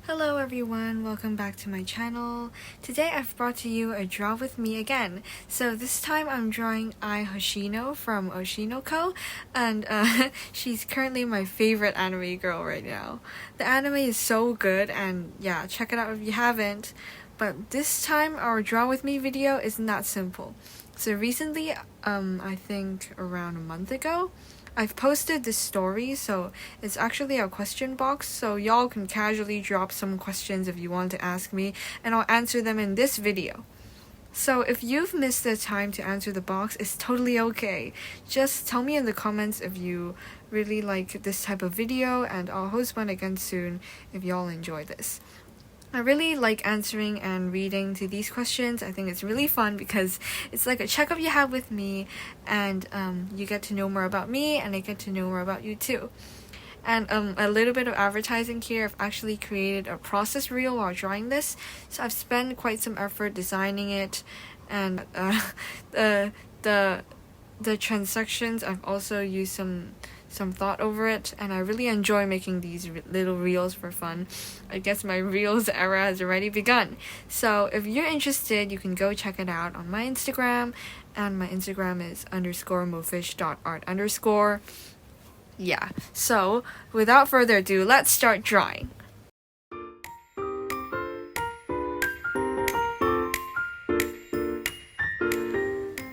Hello everyone, welcome back to my channel. Today I've brought to you a draw with me again. So this time I'm drawing Ai Hoshino from Hoshino Co. And she's currently my favorite anime girl right now. The anime is so good and yeah, check it out if you haven't. But this time our draw with me video isn't that simple. So recently, I think around a month ago, I've posted this story, so it's actually a question box, so y'all can casually drop some questions if you want to ask me, and I'll answer them in this video. So if you've missed the time to answer the box, it's totally okay. Just tell me in the comments if you really like this type of video, and I'll host one again soon if y'all enjoy this. I really like answering and reading to these questions. I think it's really fun because it's like a checkup you have with me, and you get to know more about me and I get to know more about you too. And a little bit of advertising here. I've actually created a process reel while drawing this, so I've spent quite some effort designing it, and the transactions I've also used some thought over it, and I really enjoy making these little reels for fun. I guess my reels era has already begun. So if you're interested, you can go check it out on my Instagram, and my Instagram is _mofish.art_. Yeah, so without further ado, let's start drawing.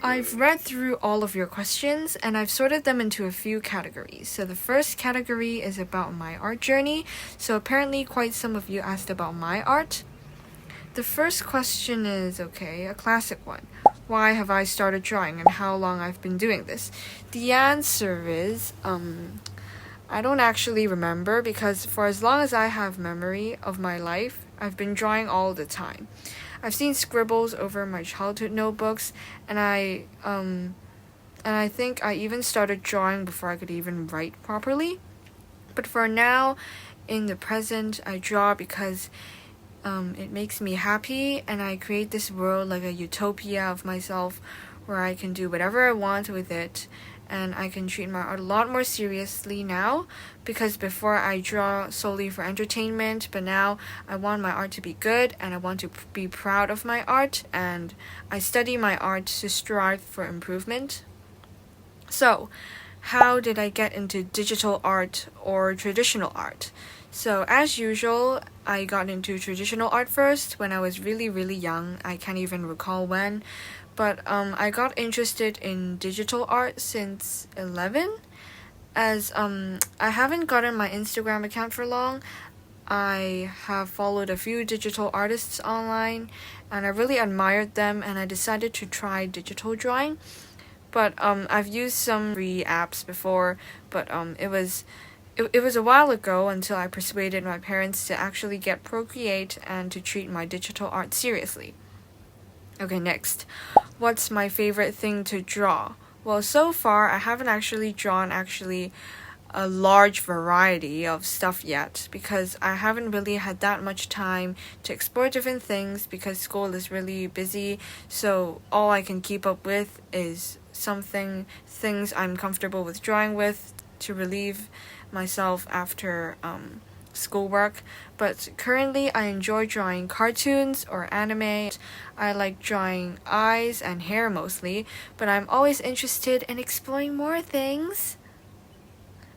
I've read through all of your questions and I've sorted them into a few categories. So the first category is about my art journey. So apparently quite some of you asked about my art. The first question is, a classic one. Why have I started drawing and how long I've been doing this? The answer is, I don't actually remember, because for as long as I have memory of my life, I've been drawing all the time. I've seen scribbles over my childhood notebooks, and I think I even started drawing before I could even write properly. But for now, in the present, I draw because it makes me happy, and I create this world like a utopia of myself where I can do whatever I want with it. And I can treat my art a lot more seriously now, because before I draw solely for entertainment, but now I want my art to be good and I want to be proud of my art, and I study my art to strive for improvement. So, how did I get into digital art or traditional art? So as usual, I got into traditional art first when I was really young. I can't even recall when. But I got interested in digital art since 11, as I haven't gotten my Instagram account for long. I have followed a few digital artists online, and I really admired them, and I decided to try digital drawing. But I've used some free apps before, but it was a while ago until I persuaded my parents to actually get Procreate and to treat my digital art seriously. Okay, next. What's my favorite thing to draw? Well, so far I haven't actually drawn a large variety of stuff yet, because I haven't really had that much time to explore different things because school is really busy. So all I can keep up with is things I'm comfortable with drawing with to relieve myself after schoolwork. But currently I enjoy drawing cartoons or anime. I like drawing eyes and hair mostly, but I'm always interested in exploring more things.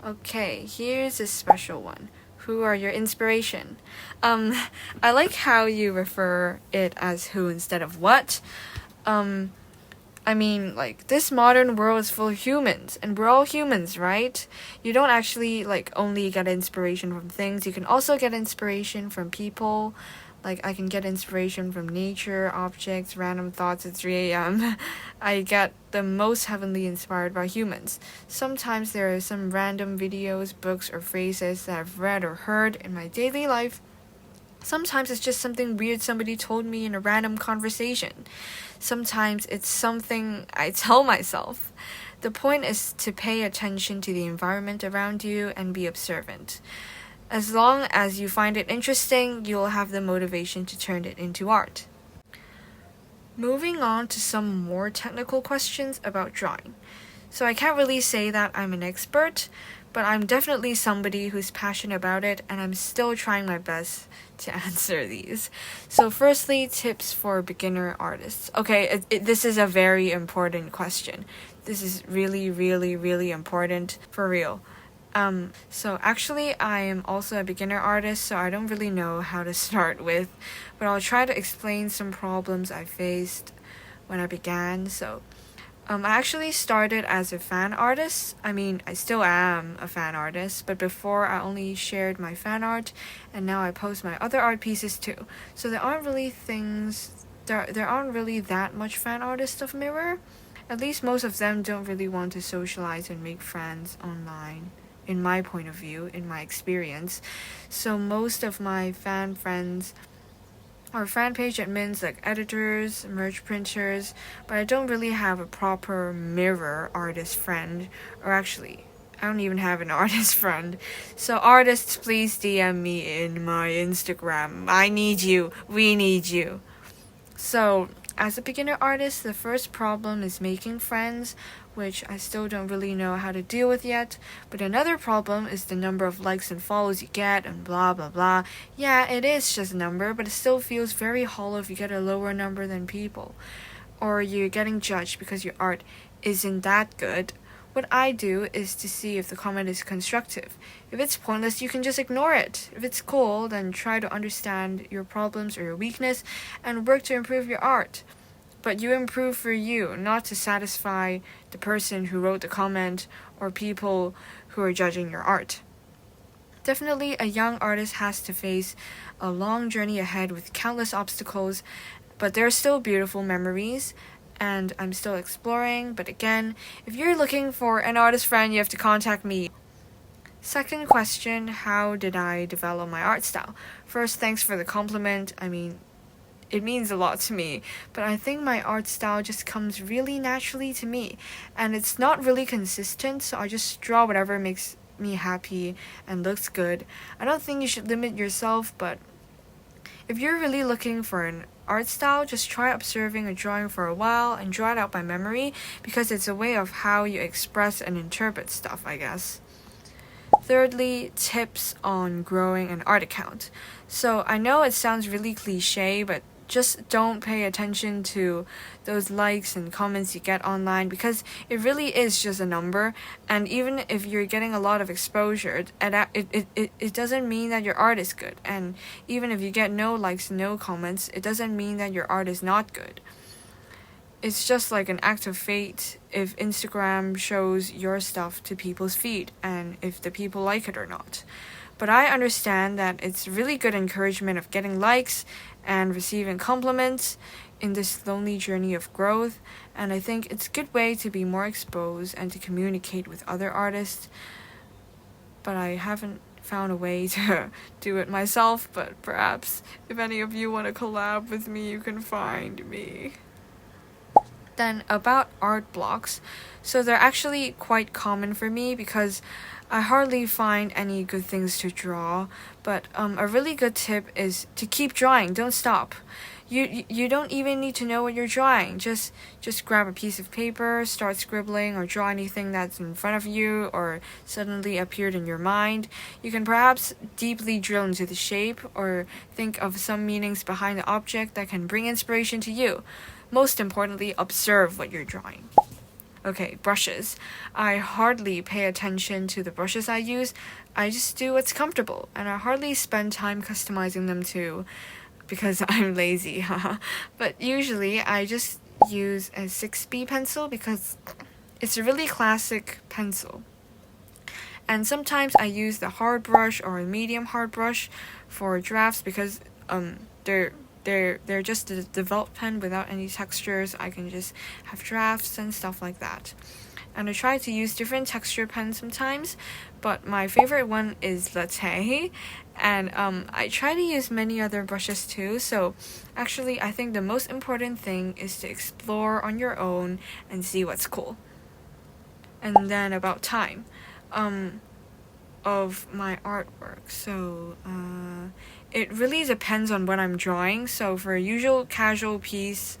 Okay, here's a special one. Who are your inspiration? I like how you refer it as who instead of what. I mean, like, this modern world is full of humans, and we're all humans, right? You don't actually, only get inspiration from things. You can also get inspiration from people. Like, I can get inspiration from nature, objects, random thoughts at 3 a.m. I get the most heavily inspired by humans. Sometimes there are some random videos, books, or phrases that I've read or heard in my daily life. Sometimes it's just something weird somebody told me in a random conversation. Sometimes it's something I tell myself. The point is to pay attention to the environment around you and be observant. As long as you find it interesting, you'll have the motivation to turn it into art. Moving on to some more technical questions about drawing. So I can't really say that I'm an expert, but I'm definitely somebody who's passionate about it, and I'm still trying my best to answer these. So firstly, tips for beginner artists. Okay, this is a very important question. This is really, really, really important, for real. So actually I am also a beginner artist, so I don't really know how to start with, but I'll try to explain some problems I faced when I began. So I actually started as a fan artist. I mean, I still am a fan artist, but before I only shared my fan art, and now I post my other art pieces too. So there aren't really that much fan art stuff mirror. At least most of them don't really want to socialize and make friends online, in my point of view, in my experience. So most of my fan friends are fan page admins, like editors, merch printers, but I don't really have a proper mirror artist friend, or actually, I don't even have an artist friend. So artists, please DM me in my Instagram. I need you. We need you. So as a beginner artist, the first problem is making friends, which I still don't really know how to deal with yet. But another problem is the number of likes and follows you get and blah blah blah. Yeah, it is just a number, but it still feels very hollow if you get a lower number than people. Or you're getting judged because your art isn't that good. What I do is to see if the comment is constructive. If it's pointless, you can just ignore it. If it's cool, then try to understand your problems or your weakness and work to improve your art. But you improve for you, not to satisfy the person who wrote the comment or people who are judging your art. Definitely, a young artist has to face a long journey ahead with countless obstacles, but there are still beautiful memories, and I'm still exploring. But again, if you're looking for an artist friend, you have to contact me. Second question, how did I develop my art style? First, thanks for the compliment. I mean, it means a lot to me, but I think my art style just comes really naturally to me, and it's not really consistent, so I just draw whatever makes me happy and looks good. I don't think you should limit yourself, but if you're really looking for an art style, just try observing a drawing for a while and draw it out by memory, because it's a way of how you express and interpret stuff, I guess. Thirdly, tips on growing an art account. So I know it sounds really cliche, but just don't pay attention to those likes and comments you get online, because it really is just a number, and even if you're getting a lot of exposure, it doesn't mean that your art is good, and even if you get no likes, no comments, it doesn't mean that your art is not good. It's just like an act of fate if Instagram shows your stuff to people's feed, and if the people like it or not. But I understand that it's really good encouragement of getting likes and receiving compliments in this lonely journey of growth, and I think it's a good way to be more exposed and to communicate with other artists. But I haven't found a way to do it myself, but perhaps if any of you want to collab with me, you can find me. Then about art blocks, so they're actually quite common for me because I hardly find any good things to draw, but a really good tip is to keep drawing, don't stop. You don't even need to know what you're drawing. Just grab a piece of paper, start scribbling, or draw anything that's in front of you or suddenly appeared in your mind. You can perhaps deeply drill into the shape or think of some meanings behind the object that can bring inspiration to you. Most importantly, observe what you're drawing. Okay, brushes. I hardly pay attention to the brushes I use. I just do what's comfortable, and I hardly spend time customizing them too, because I'm lazy, But usually I just use a 6B pencil because it's a really classic pencil. And sometimes I use the hard brush or a medium hard brush for drafts because they're just a developed pen without any textures. I can just have drafts and stuff like that. And I try to use different texture pens sometimes, but my favorite one is Latte. And I try to use many other brushes too, so actually I think the most important thing is to explore on your own and see what's cool. And then about time of my artwork. So it really depends on what I'm drawing. So for a usual casual piece,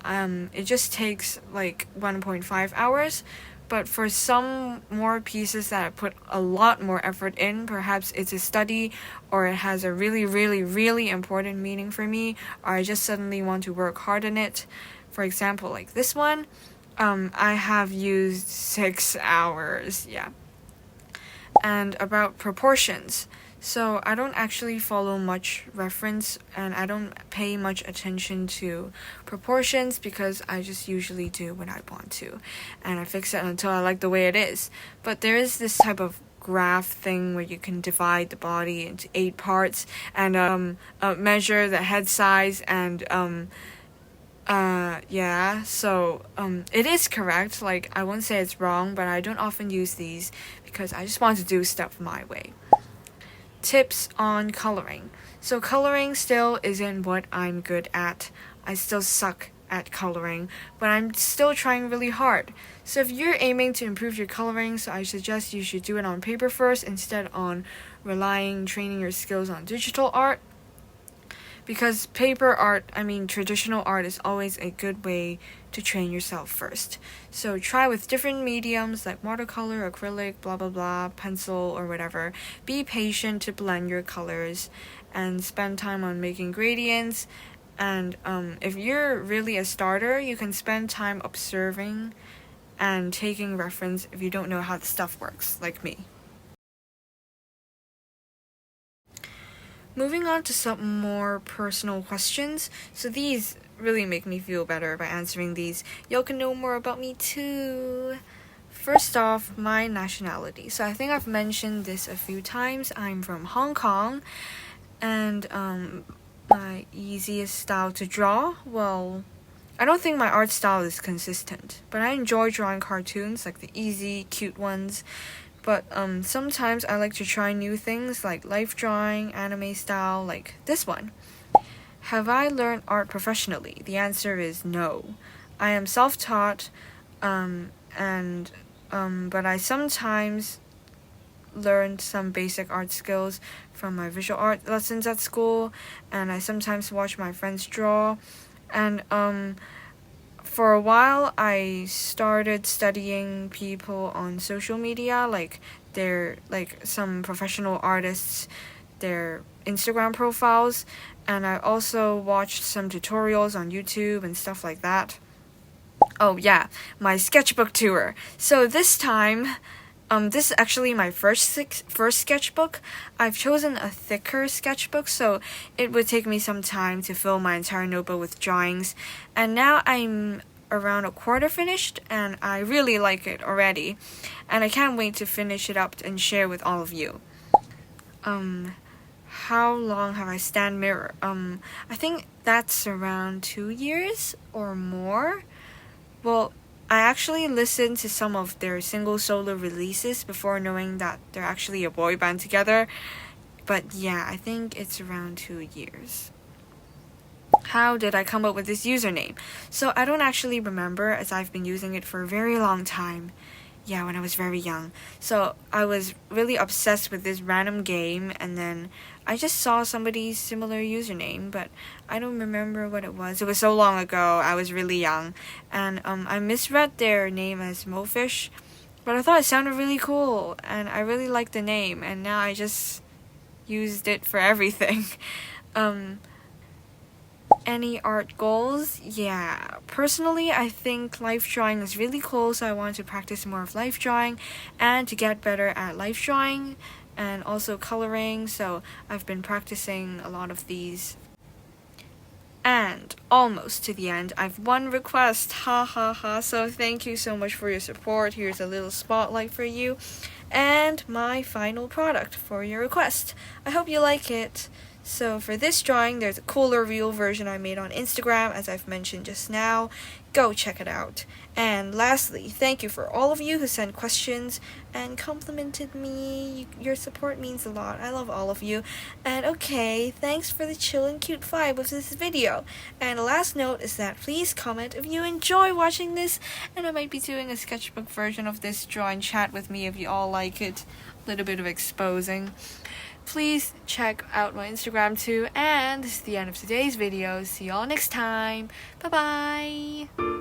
it just takes like 1.5 hours. But for some more pieces that I put a lot more effort in, perhaps it's a study or it has a really, really, really important meaning for me, or I just suddenly want to work hard on it. For example, like this one, I have used 6 hours, yeah. And about proportions. So I don't actually follow much reference and I don't pay much attention to proportions because I just usually do when I want to. And I fix it until I like the way it is. But there is this type of graph thing where you can divide the body into 8 parts and measure the head size and it is correct. Like, I won't say it's wrong, but I don't often use these because I just want to do stuff my way. Tips on coloring. So coloring still isn't what I'm good at. I still suck at coloring, but I'm still trying really hard. So if you're aiming to improve your coloring, so I suggest you should do it on paper first instead on training your skills on digital art. Because traditional art is always a good way to train yourself first. So try with different mediums like watercolor, acrylic, blah blah blah, pencil or whatever. Be patient to blend your colors and spend time on making gradients. And if you're really a starter, you can spend time observing and taking reference if you don't know how the stuff works, like me. Moving on to some more personal questions. So these really make me feel better by answering these. Y'all can know more about me too. First off, my nationality. So I think I've mentioned this a few times. I'm from Hong Kong. And my easiest style to draw, well, I don't think my art style is consistent. But I enjoy drawing cartoons, like the easy, cute ones. But sometimes I like to try new things like life drawing, anime style, like this one. Have I learned art professionally? The answer is no. I am self-taught, but I sometimes learned some basic art skills from my visual art lessons at school, and I sometimes watch my friends draw. And for a while, I started studying people on social media, like some professional artists, their Instagram profiles, and I also watched some tutorials on YouTube and stuff like that. Oh yeah, my sketchbook tour. So this time, this is actually my first sketchbook. I've chosen a thicker sketchbook, so it would take me some time to fill my entire notebook with drawings. And now I'm around a quarter finished, and I really like it already. And I can't wait to finish it up and share with all of you. How long have I stand mirror? I think that's around 2 years or more. Well, I actually listened to some of their single solo releases before knowing that they're actually a boy band together. But yeah, I think it's around 2 years. How did I come up with this username? So I don't actually remember, as I've been using it for a very long time. Yeah, when I was very young. So I was really obsessed with this random game, and then I just saw somebody's similar username, but I don't remember what it was. It was so long ago. I was really young, and I misread their name as Mofish, but I thought it sounded really cool, and I really liked the name, and now I just used it for everything. Any art goals? Yeah, personally I think life drawing is really cool, so I want to practice more of life drawing and to get better at life drawing and also coloring, so I've been practicing a lot of these. And almost to the end, I've one request, ha ha ha, so thank you so much for your support. Here's a little spotlight for you and my final product for your request. I hope you like it. So for this drawing, there's a cooler real version I made on Instagram, as I've mentioned just now. Go check it out. And lastly, thank you for all of you who sent questions and complimented me. Your support means a lot. I love all of you. And okay, thanks for the chill and cute vibe of this video. And the last note is that please comment if you enjoy watching this, and I might be doing a sketchbook version of this drawing chat with me if you all like it. A little bit of exposing. Please check out my Instagram too, and this is the end of today's video. See y'all next time. Bye bye.